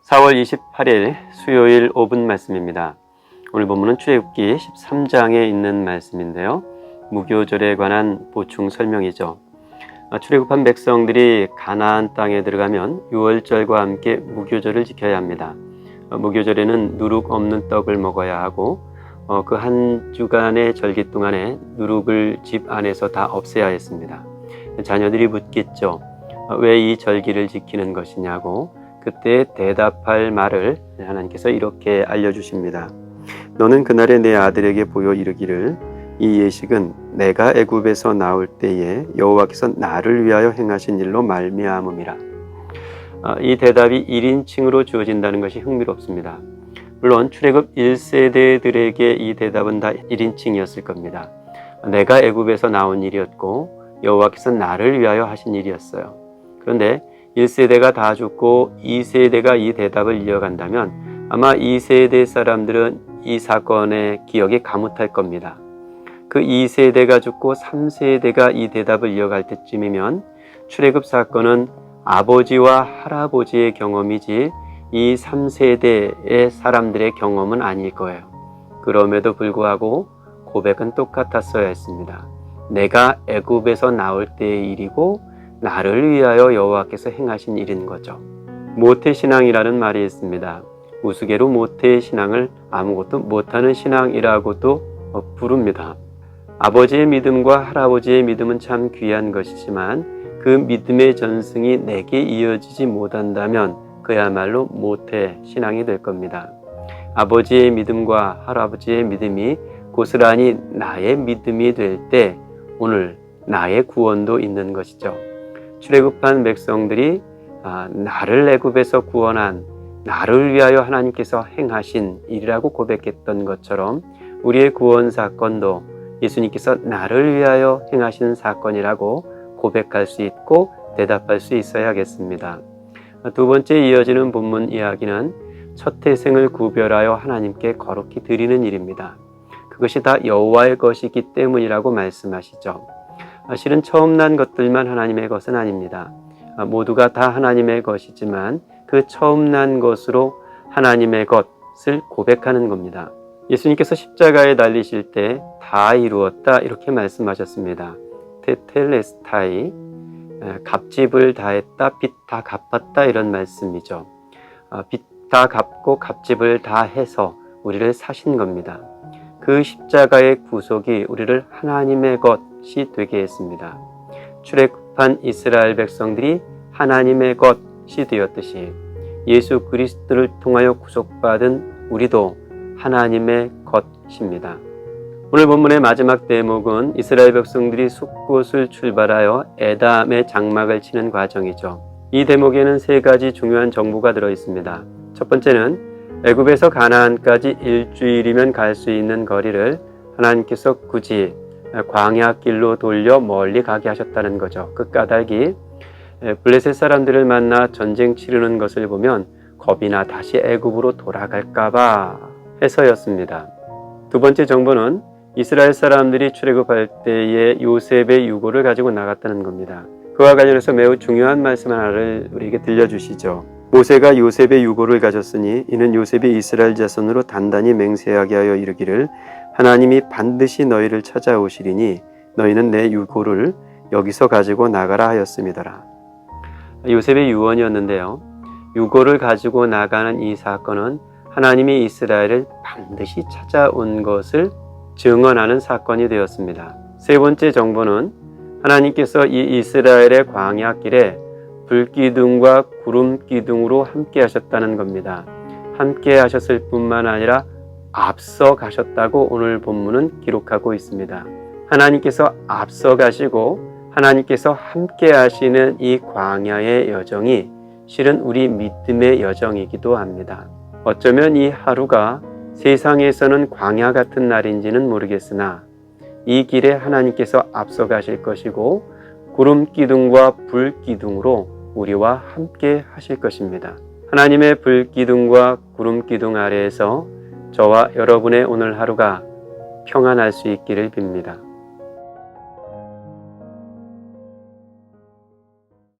4월 28일 수요일 5분 말씀입니다. 오늘 본문은 출애굽기 13장에 있는 말씀인데요. 무교절에 관한 보충 설명이죠. 출애굽한 백성들이 가나안 땅에 들어가면 유월절과 함께 무교절을 지켜야 합니다. 무교절에는 누룩 없는 떡을 먹어야 하고 그 한 주간의 절기 동안에 누룩을 집 안에서 다 없애야 했습니다. 자녀들이 묻겠죠. 왜 이 절기를 지키는 것이냐고. 그때 대답할 말을 하나님께서 이렇게 알려주십니다. 너는 그날에 내 아들에게 보여 이르기를 이 예식은 내가 애굽에서 나올 때에 여호와께서 나를 위하여 행하신 일로 말미암음이라. 이 대답이 1인칭으로 주어진다는 것이 흥미롭습니다. 물론 출애굽 1세대들에게 이 대답은 다 1인칭이었을 겁니다. 내가 애굽에서 나온 일이었고 여호와께서 나를 위하여 하신 일이었어요. 그런데 1세대가 다 죽고 2세대가 이 대답을 이어간다면 아마 2세대 사람들은 이 사건의 기억이 가뭇할 겁니다. 그 2세대가 죽고 3세대가 이 대답을 이어갈 때쯤이면 출애굽 사건은 아버지와 할아버지의 경험이지 이 3세대의 사람들의 경험은 아닐 거예요. 그럼에도 불구하고 고백은 똑같았어야 했습니다. 내가 애굽에서 나올 때의 일이고 나를 위하여 여호와께서 행하신 일인 거죠. 모태신앙이라는 말이 있습니다. 우스개로 모태신앙을 아무것도 못하는 신앙이라고도 부릅니다. 아버지의 믿음과 할아버지의 믿음은 참 귀한 것이지만 그 믿음의 전승이 내게 이어지지 못한다면 그야말로 모태신앙이 될 겁니다. 아버지의 믿음과 할아버지의 믿음이 고스란히 나의 믿음이 될 때 오늘 나의 구원도 있는 것이죠. 출애굽한 백성들이 나를 애굽에서 구원한 나를 위하여 하나님께서 행하신 일이라고 고백했던 것처럼 우리의 구원 사건도 예수님께서 나를 위하여 행하신 사건이라고 고백할 수 있고 대답할 수 있어야겠습니다. 두 번째 이어지는 본문 이야기는 첫 태생을 구별하여 하나님께 거룩히 드리는 일입니다. 그것이 다 여호와의 것이기 때문이라고 말씀하시죠. 실은 처음 난 것들만 하나님의 것은 아닙니다. 모두가 다 하나님의 것이지만 그 처음 난 것으로 하나님의 것을 고백하는 겁니다. 예수님께서 십자가에 달리실 때 다 이루었다 이렇게 말씀하셨습니다. 테텔레스타이, 값집을 다했다, 빚 다 갚았다 이런 말씀이죠. 빚 다 갚고 값집을 다 해서 우리를 사신 겁니다. 그 십자가의 구속이 우리를 하나님의 것이 되게 했습니다. 출애굽한 이스라엘 백성들이 하나님의 것이 되었듯이 예수 그리스도를 통하여 구속받은 우리도 하나님의 것입니다. 오늘 본문의 마지막 대목은 이스라엘 백성들이 숫곳을 출발하여 에담의 장막을 치는 과정이죠. 이 대목에는 세 가지 중요한 정보가 들어 있습니다. 첫 번째는 애굽에서 가나안까지 일주일이면 갈 수 있는 거리를 하나님께서 굳이 광야길로 돌려 멀리 가게 하셨다는 거죠. 그 까닭이 블레셋 사람들을 만나 전쟁 치르는 것을 보면 겁이 나 다시 애굽으로 돌아갈까봐 해서였습니다. 두 번째 정보는 이스라엘 사람들이 출애굽할 때에 요셉의 유고를 가지고 나갔다는 겁니다. 그와 관련해서 매우 중요한 말씀 하나를 우리에게 들려주시죠. 모세가 요셉의 유고를 가졌으니 이는 요셉이 이스라엘 자손으로 단단히 맹세하게 하여 이르기를 하나님이 반드시 너희를 찾아오시리니 너희는 내 유고를 여기서 가지고 나가라 하였음이더라. 요셉의 유언이었는데요. 유고를 가지고 나가는 이 사건은 하나님이 이스라엘을 반드시 찾아온 것을 증언하는 사건이 되었습니다. 세 번째 정보는 하나님께서 이 이스라엘의 광야길에 불기둥과 구름기둥으로 함께 하셨다는 겁니다. 함께 하셨을 뿐만 아니라 앞서 가셨다고 오늘 본문은 기록하고 있습니다. 하나님께서 앞서 가시고 하나님께서 함께 하시는 이 광야의 여정이 실은 우리 믿음의 여정이기도 합니다. 어쩌면 이 하루가 세상에서는 광야 같은 날인지는 모르겠으나 이 길에 하나님께서 앞서 가실 것이고 구름기둥과 불기둥으로 우리와 함께 하실 것입니다. 하나님의 불기둥과 구름기둥 아래에서 저와 여러분의 오늘 하루가 평안할 수 있기를 빕니다.